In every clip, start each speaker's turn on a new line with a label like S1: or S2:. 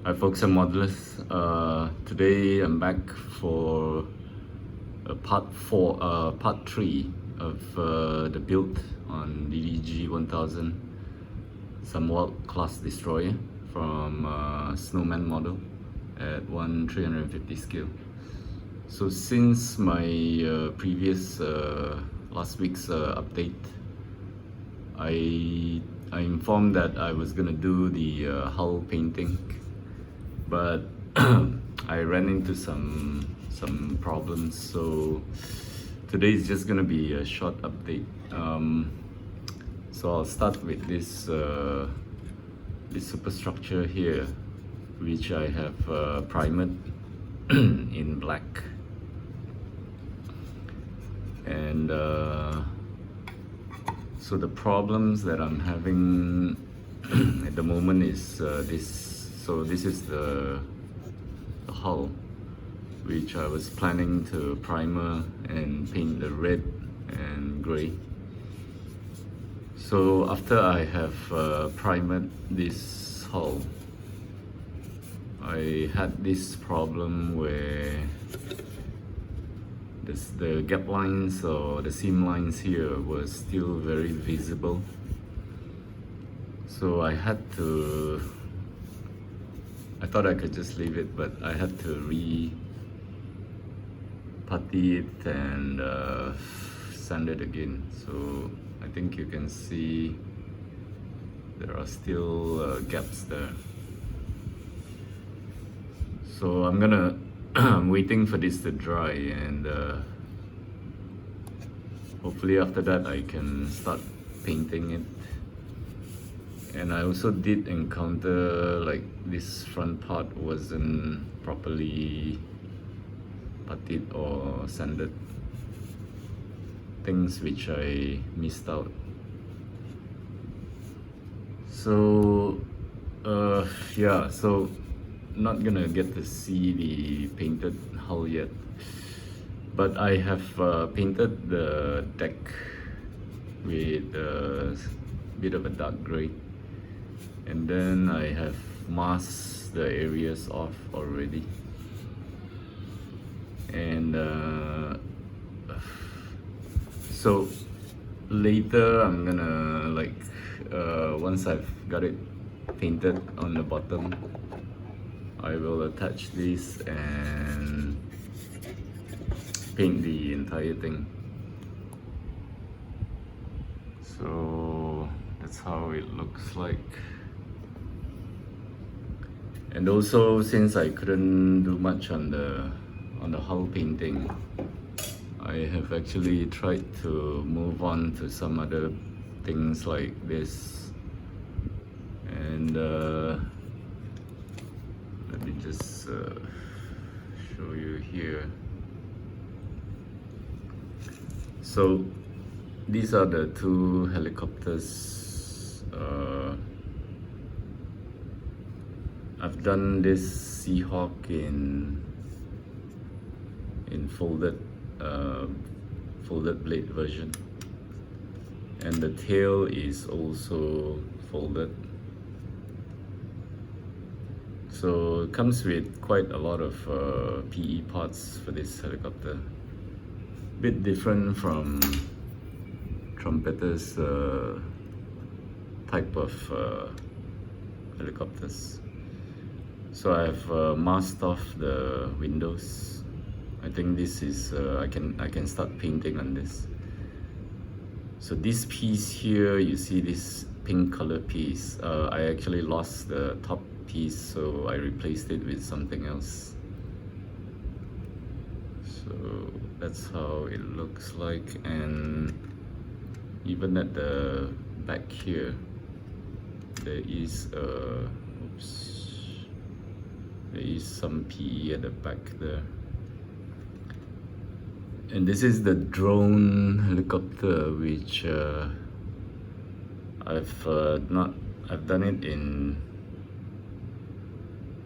S1: Hi folks and modelers. Today I'm back for part 3 of the build on DDG-1000 Zumwalt Class Destroyer from Snowman model at 1/350 scale. So since my previous last week's update, I informed that I was gonna do the hull painting, but I ran into some problems, so today is just gonna be a short update. So I'll start with this superstructure here, which I have primed in black, and so the problems that I'm having at the moment is this. So this is the hull, which I was planning to primer and paint the red and gray. So after I have primed this hull, I had this problem where the gap lines or the seam lines here were still very visible. So I thought I could just leave it, but I had to putty it and sand it again. So I think you can see there are still gaps there. So I'm waiting for this to dry, and hopefully after that I can start painting it. And I also did encounter like this front part wasn't properly puttied or sanded, things which I missed out. So yeah, so not gonna get to see the painted hull yet, but I have painted the deck with a bit of a dark gray, and then I have masked the areas off already, and so later I'm gonna once I've got it painted on the bottom, I will attach this and paint the entire thing. So that's how it looks like. And also, since I couldn't do much on the hull painting, I have actually tried to move on to some other things like this. And let me just show you here. So these are the two helicopters. I've done this Seahawk in folded blade version, and the tail is also folded. So it comes with quite a lot of PE parts for this helicopter. Bit different from Trumpeter's type of helicopters. So I've masked off the windows. I think this is I can start painting on this. So this piece here, you see this pink color piece, I actually lost the top piece, so I replaced it with something else. So that's how it looks like. And even at the back here, there is some PE at the back there. And this is the drone helicopter, which I've done it in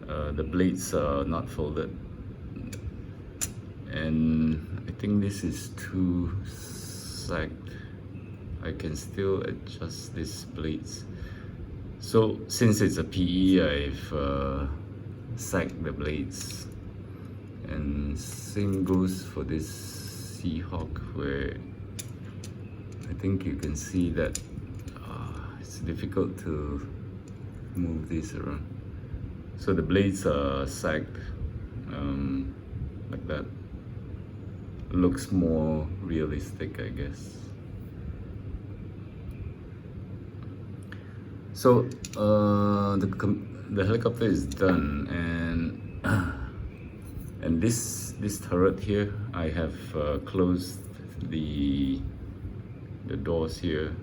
S1: the blades are not folded, and I think this is too sagged. I can still adjust these blades. So since it's a PE, I've sag the blades. And same goes for this Seahawk, where I think you can see that it's difficult to move this around. So the blades are sagged like that. Looks more realistic, I guess. So the helicopter is done, and this turret here, I have closed the doors here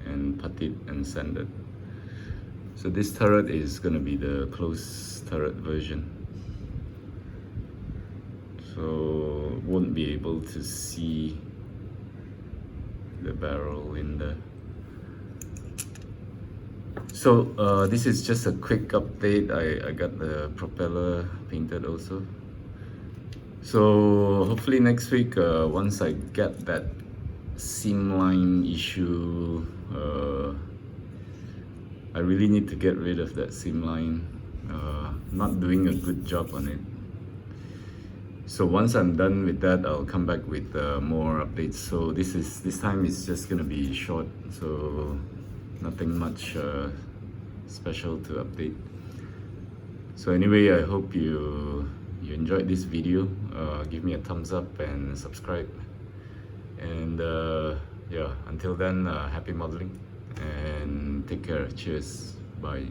S1: and puttied and sanded. So this turret is gonna be the closed turret version. So won't be able to see the barrel in there. So this is just a quick update. I got the propeller painted also. So hopefully next week, once I get that seam line issue, I really need to get rid of that seam line. Not doing a good job on it. So once I'm done with that, I'll come back with more updates. So this time is just gonna be short, so nothing much special to update. So anyway, I hope you enjoyed this video. Give me a thumbs up and subscribe. And yeah, until then, happy modeling and take care. Cheers. Bye.